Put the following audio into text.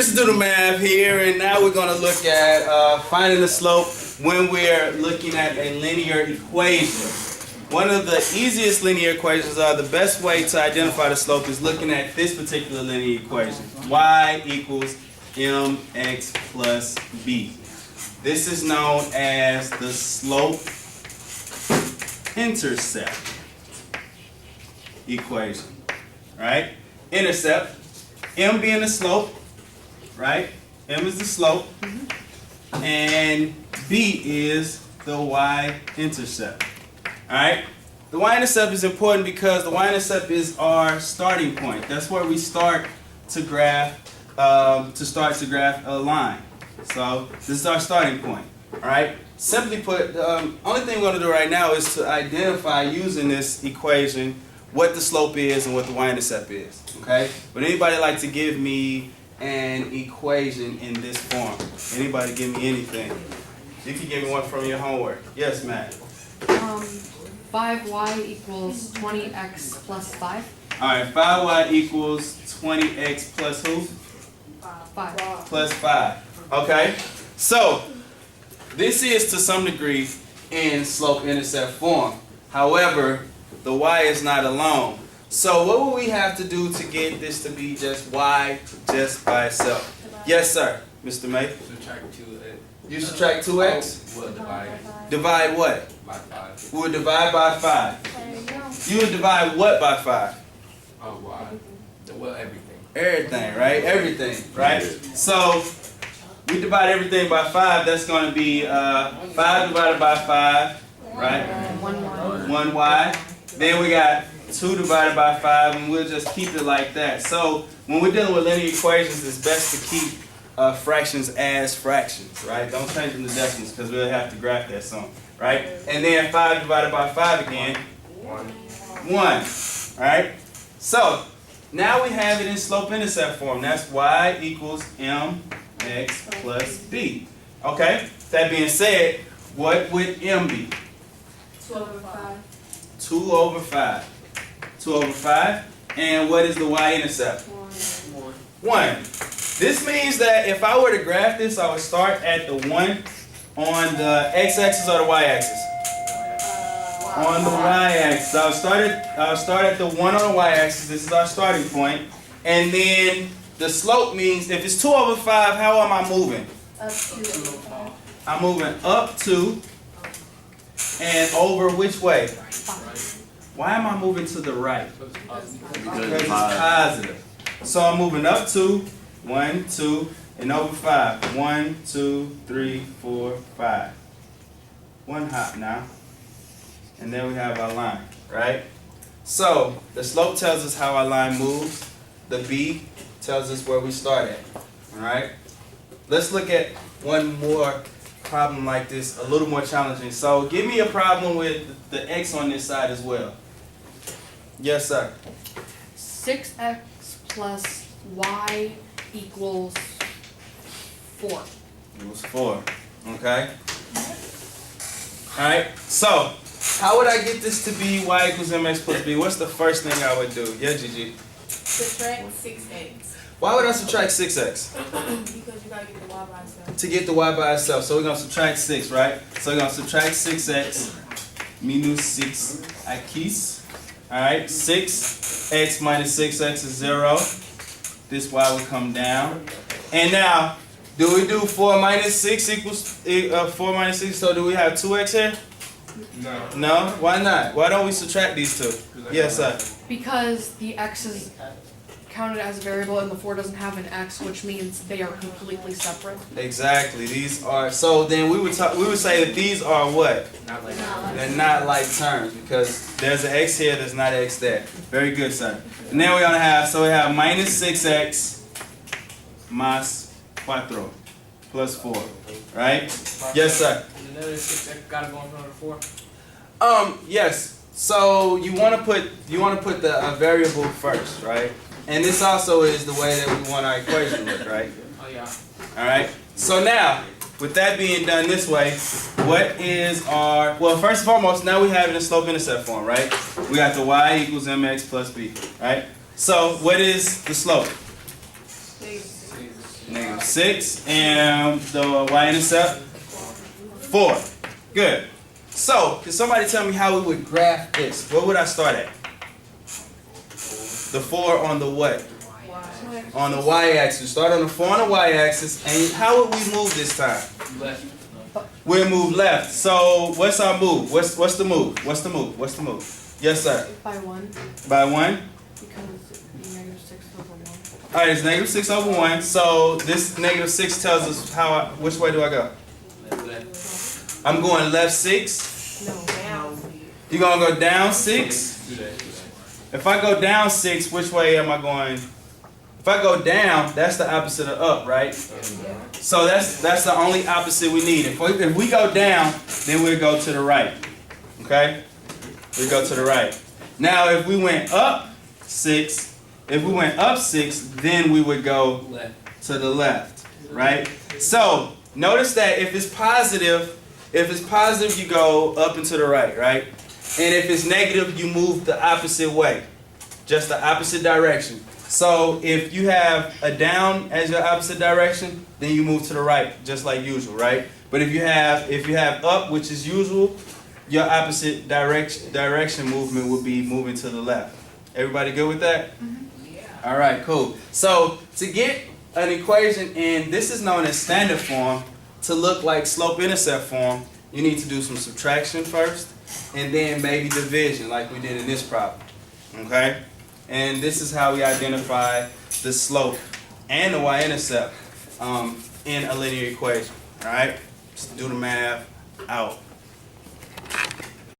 MrDoTheMath here, and now we're going to look at finding the slope when we're looking at a linear equation. One of the easiest linear equations, the best way to identify the slope is looking at this particular linear equation. Y equals mx plus b. This is known as the slope-intercept equation. Right? Intercept, m being the slope, right? M is the slope, and b is the y-intercept. All right? The y-intercept is important because the y-intercept is our starting point. That's where we start to graph a line. So this is our starting point. All right? Simply put, the only thing we're going to do right now is to identify using this equation what the slope is and what the y-intercept is. Okay? Would anybody like to give me an equation in this form? Anybody give me anything? You can give me one from your homework. Yes, Matt. 5y equals 20x plus 5. All right, 5y equals 20x plus who? 5. Plus 5. Okay? So, this is to some degree in slope-intercept form. However, the y is not alone. So what would we have to do to get this to be just y just by itself? Yes, sir. Mr. May? Subtract 2x. You subtract 2x? We'll divide Divide what? by 5. We'll divide by 5. You would divide what by 5? Oh, y. Well, everything. Everything, right? Everything, right? So we divide everything by 5. That's going to be 5 divided by 5, right? 1y. Then we got 2 divided by 5, and we'll just keep it like that. So when we're dealing with linear equations, it's best to keep fractions as fractions, right? Don't change them to decimals because we'll have to graph that soon, right? And then 5 divided by 5 again, 1. All right? So now we have it in slope-intercept form. That's y equals mx plus b. Okay? That being said, what would m be? 2 over 5. 2 over 5. 2 over 5. And what is the y-intercept? 1. This means that if I were to graph this, I would start at the 1 on the x-axis or the y-axis? On the y-axis. I'll start at the 1 on the y-axis. This is our starting point. And then the slope means if it's 2 over 5, how am I moving? Up 2 over 5. I'm moving up 2 and over which way? 5. Why am I moving to the right? Because it's positive. So I'm moving up 2, 1, 2, and over 5. 1, 2, 3, 4, 5. One hop now. And then we have our line, right? So the slope tells us how our line moves. The b tells us where we start at. All right? Let's look at one more problem like this, a little more challenging. So give me a problem with the x on this side as well. Yes, sir. 6x plus y equals 4. It was 4. Okay? Alright, so how would I get this to be y equals mx plus b? What's the first thing I would do? Yeah, Gigi? Subtract 6x. Why would I subtract 6x? Because you gotta get the y by itself. To get the y by itself. So we're going to subtract 6, right? So we're going to subtract 6x minus 6 x. Alright, 6x minus 6x is 0. This y will come down. And now, do we do 4 minus 6 equals 4 minus 6? So do we have 2x here? No. No? Why not? Why don't we subtract these two? Yes, sir. Because the x is counted as a variable and the 4 doesn't have an x, which means they are completely separate. Exactly. These are, so then we would say that these are what? Not like They're not like terms because there's an x here, there's not an x there. Very good, sir. And then we're going to have, so we have minus 6x más 4 plus 4. Right? Yes, sir. Another 6x gotta go in front of 4. Yes. So you want to put the variable first, right? And this also is the way that we want our equation to look, right? Oh, yeah. All right. So now, with that being done this way, what is our, well, first and foremost, now we have it in slope-intercept form, right? We got the y equals mx plus b, right? So what is the slope? -6. 6, and the y-intercept 4. Good. So, can somebody tell me how we would graph this? Where would I start at? The 4 on the what? On the y-axis. Start on the 4 on the y-axis, and how would we move this time? Left. We'll move left. So, what's our move? What's the move? What's the move? What's the move? Yes, sir. By 1, By 1. because the -6 over 1. All right, it's -6 over 1. So this -6 tells us which way do I go? Left. I'm going left 6. No. Down. You're gonna go down 6. Do that. If I go down 6, which way am I going? If I go down, that's the opposite of up, right? So that's the only opposite we need. If we go down, then we'll go to the right. Okay? We go to the right. Now, if we went up 6, then we would go Left. to the left, right? So notice that if it's positive, you go up and to the right, right? And if it's negative, you move the opposite way, just the opposite direction. So if you have a down as your opposite direction, then you move to the right, just like usual, right? But if you have up, which is usual, your opposite direction movement would be moving to the left. Everybody good with that? All right, cool. So to get an equation in, this is known as standard form, to look like slope-intercept form, you need to do some subtraction first, and then maybe division, like we did in this problem. Okay? And this is how we identify the slope and the y-intercept in a linear equation. All right? Just do the math out.